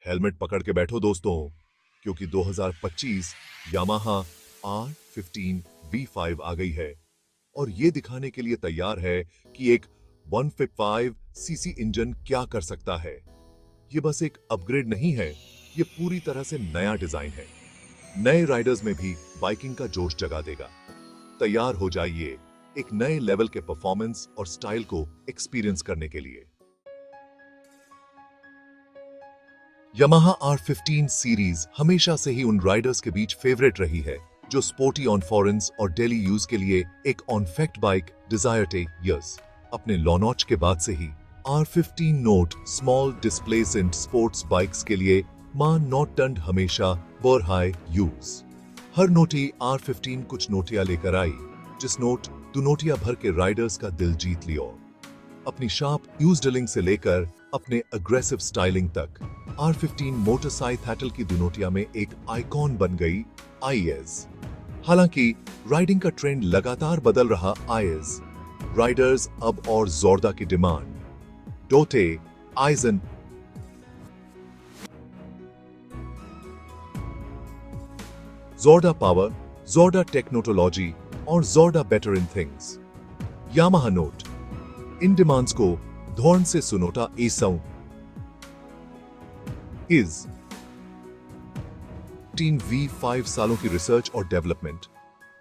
Helmet पकड़ के बैठो दोस्तों, क्योंकि 2025 यामाहा R15 V5 आ गई है और ये दिखाने के लिए तैयार है कि एक 155 सीसी इंजन क्या कर सकता है। ये बस एक अपग्रेड नहीं है, ये पूरी तरह से नया डिजाइन है। नए राइडर्स में भी बाइकिंग का जोश जगा देगा। तैयार हो जाइए एक नए लेवल के परफॉर्मेंस और स्टाइल को एक्सपीरियंस करने के लिए। यामाहा R15 सीरीज हमेशा से ही उन राइडर्स के बीच फेवरेट रही है जो स्पोर्टी ऑन फॉरेंस और डेली यूज के लिए एक ऑन-फैक्ट बाइक डिजायर टेक यस। अपने लॉन्च के बाद से ही R15 नोट स्मॉल डिस्प्लेसेंट स्पोर्ट्स बाइक्स के लिए मां नॉट टर्न्ड हमेशा वर हाई यूज। हर नोटी R15 कुछ नोटियां लेकर आई, जिस नोट दुनोटिया भर के राइडर्स का दिल जीत लियो। अपनी शार्प यूज डलिंग से लेकर अपने अग्रेसिव स्टाइलिंग तक R15 मोटरसाइकिल की दुनोटिया में एक आइकॉन बन गई आईएस। हालांकि राइडिंग का ट्रेंड लगातार बदल रहा आईएस, राइडर्स अब और जोरदा की डिमांड डोटे आइजन जोरडा पावर, जोरडा टेक्नोलॉजी और जोरडा बेटर इन थिंग्स। यामाहा नोट इन डिमांड्स को धौन से सुनोटा एसौ इज 15V5 सालों की रिसर्च और डेवलपमेंट,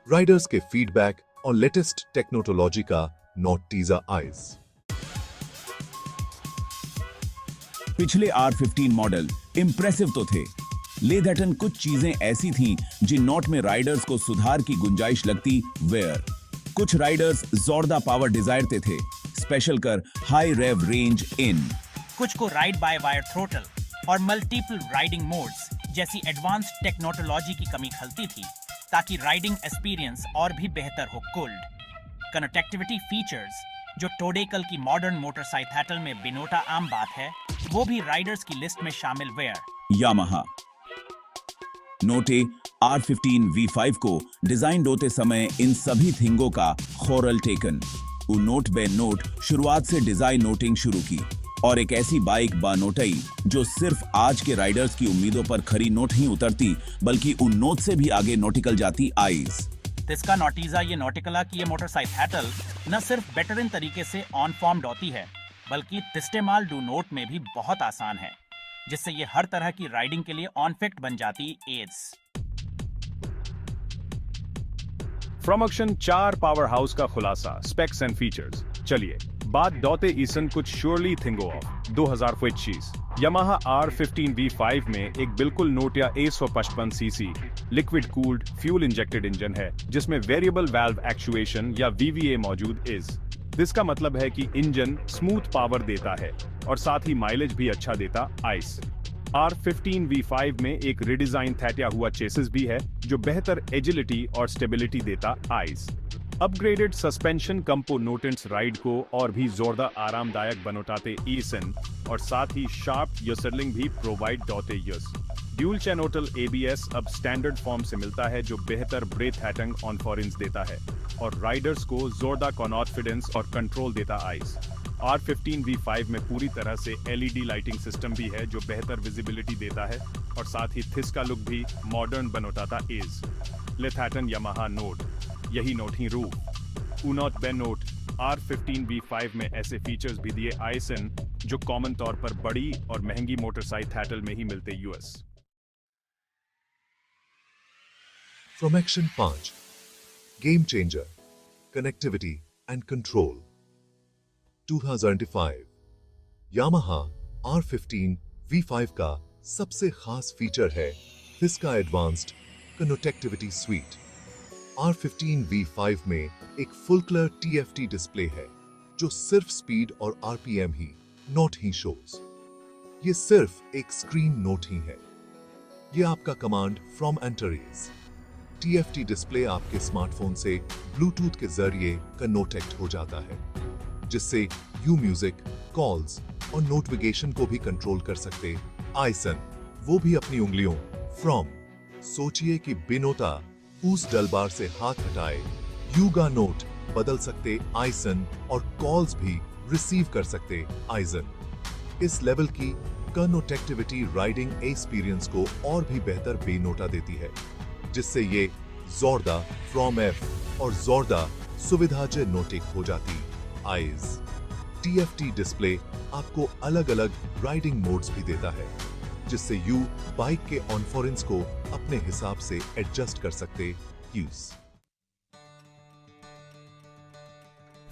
राइडर्स के फीडबैक और लेटेस्ट टेक्नोलॉजी का नॉट टीजर आइज। पिछले R15 मॉडल इंप्रेसिव तो थे, लेकिन कुछ चीजें ऐसी थीं जिन नोट में राइडर्स को सुधार की गुंजाइश लगती वेयर। कुछ राइडर्स जोरदा पावर डिजायरते थे, स्पेशल कर हाई रेव रेंज इन। कुछ को राइड बाय वायर थ्रोटल और मल्टीपल राइडिंग मोड्स जैसी एडवांस्ड टेक्नोलॉजी की कमी खलती थी, ताकि राइडिंग एक्सपीरियंस और भी बेहतर हो। कुल्ड कनेक्टिविटी फीचर्स जो टोडेकल की मॉडर्न मोटरसाइकिल में बिनोटा आम बात है, वो भी राइडर्स की लिस्ट में शामिल वेयर। यामाहा नोटे R15 V5 को डिजाइन होते समय इन सभी थिंगों का खोरल टेकन। वो नोट बे नोट शुरुआत से डिजाइन नोटिंग शुरू की और एक ऐसी बाइक बा नोटई जो सिर्फ आज के राइडर्स की उम्मीदों पर खरी नोट ही उतरती, बल्कि उन नोट से भी आगे नोटिकल जाती आईज। इसका नोटिजा ये नोटिकला की ये मोटरसाइकिल न सिर्फ बेटर इन तरीके से ऑन फॉर्म्ड होती है, बल्कि इस्तेमाल डू नोट में भी बहुत आसान है, जिससे ये हर तरह की राइडिंग के लिए ऑन फिट बन जाती एड्स। फ्रॉम ऑक्शन 4 पावर हाउस का खुलासा, स्पेक्स एंड फीचर्स। चलिए बात डॉटे ईसन कुछ surely थिंगो of 2025 Yamaha R15 V5 में एक बिल्कुल नोटिया 155 CC liquid cooled fuel injected engine है, जिसमें वेरिएबल वाल्व एक्चुएशन या VVA मौजूद इज। जिसका मतलब है कि इंजन स्मूथ पावर देता है और साथ ही माइलेज भी अच्छा देता आइस। R15 V5 में एक रिडिजाइन थैटिया हुआ चेसिस भी है, जो बेहतर एजिलिटी और स्टेबिलिटी देता ice. Upgraded suspension components ride को और भी जोरदार आरामदायक बनोटाते ईसन और साथ ही शार्प यसरलिंग भी प्रोवाइड डॉटे यस। ड्यूल चैनोटल ABS अब स्टैंडर्ड फॉर्म से मिलता है, जो बेहतर ब्रेथ हैटंग ऑन फॉरेंस देता है और राइडर्स को जोरदार कॉन्फिडेंस और कंट्रोल देता आइस। R15 V5 में पूरी तरह से LED लाइटिंग सिस्टम भी है, जो बेहतर विजिबिलिटी देता है और साथ ही थिस्का लुक भी मॉडर्न बनोटाता इज। लेथैटन यामाहा नोट यही नोट ही रूफ उनोट बे नोट R15 V5 में ऐसे फीचर्स भी दिए आइसन जो कॉमन तौर पर बड़ी और महंगी मोटरसाइकिल में ही मिलते US. From Action 5 Game Changer Connectivity and Control 2025 Yamaha R15 V5 का सबसे खास फीचर है इसका advanced connectivity sweet. R15 V5 में एक फुल कलर TFT डिस्प्ले है, जो सिर्फ स्पीड और RPM ही नोट ही शोज। ये सिर्फ एक स्क्रीन नोट ही है, ये आपका कमांड फ्रॉम एंटरीज। TFT डिस्प्ले आपके स्मार्टफोन से ब्लूटूथ के जरिए कनेक्ट हो जाता है, जिससे यू म्यूजिक, कॉल्स और नोटिफिकेशन को भी कंट्रोल कर सकते आइसन, वो भी अपनी उंगलियों फ्रॉम। सोचिए कि बिनोटा उस डलबार से हाथ हटाए यूगा नोट बदल सकते आइसन और कॉल्स भी रिसीव कर सकते आइसन। इस लेवल की कनेक्टिविटी राइडिंग एक्सपीरियंस को और भी बेहतर बेनोटा देती है, जिससे ये जोरदा फ्रॉम एफ और जोरदा सुविधाजय नोटिक हो जाती। आइज TFT डिस्प्ले आपको अलग अलग राइडिंग मोड्स भी देता है, जिससे यू बाइक के ऑनफोरेंस को अपने हिसाब से एडजस्ट कर सकते। Use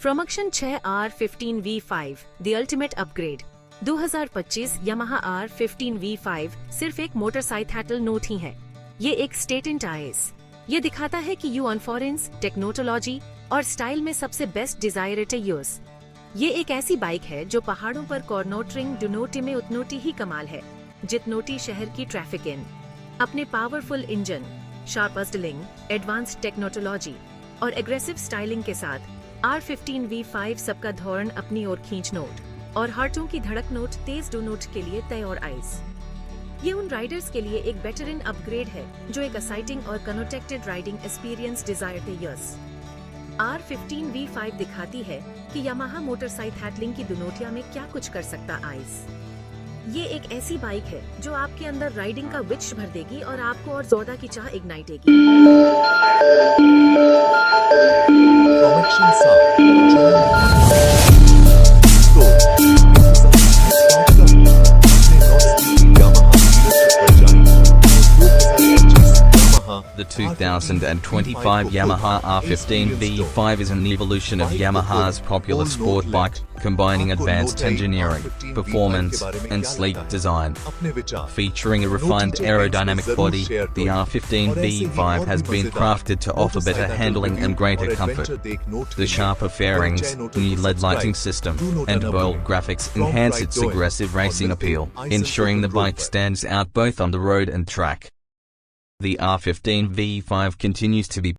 Fromaction 6R15V5 The Ultimate Upgrade 2025 Yamaha R15V5 सिर्फ एक मोटरसाइकिल नोट ही है। ये एक स्टेटेंट आइज। ये दिखाता है कि यू ऑनफोरेंस, टेक्नोलॉजी और स्टाइल में सबसे बेस्ट डिजायरेट यूज। ये एक ऐसी बाइक है जो पहाड़ों पर कॉर्नोटरिंग डुनोटी में उतनोटी ही कमाल है जितनोटी शहर की ट्रैफिक इन। अपने पावरफुल इंजन, शार्प अस्टलिंग, एडवांस्ड टेक्नोलॉजी और एग्रेसिव स्टाइलिंग के साथ R15V5 सबका धोरण अपनी ओर खींच नोट और हार्टों की धड़क नोट तेज डो नोट के लिए तय और आइज। ये उन राइडर्स के लिए एक बेटरन अपग्रेड है जो एक एक्साइटिंग और कनेक्टेड राइडिंग एक्सपीरियंस डिजायरते यस। R15V5 दिखाती है कि यामाहा मोटरसाइकिलिंग की दुनोटिया में क्या कुछ कर सकता आइज। ये एक ऐसी बाइक है जो आपके अंदर राइडिंग का विच भर देगी और आपको और जोरदा की चाह इग्नाइटेगी। Fromaction 7 The 2025 Yamaha R15V5 is an evolution of Yamaha's popular sport bike, combining advanced engineering, performance, and sleek design. Featuring a refined aerodynamic body, the R15V5 has been crafted to offer better handling and greater comfort. The sharper fairings, new LED lighting system, and bold graphics enhance its aggressive racing appeal, ensuring the bike stands out both on the road and track. The R15V5 continues to be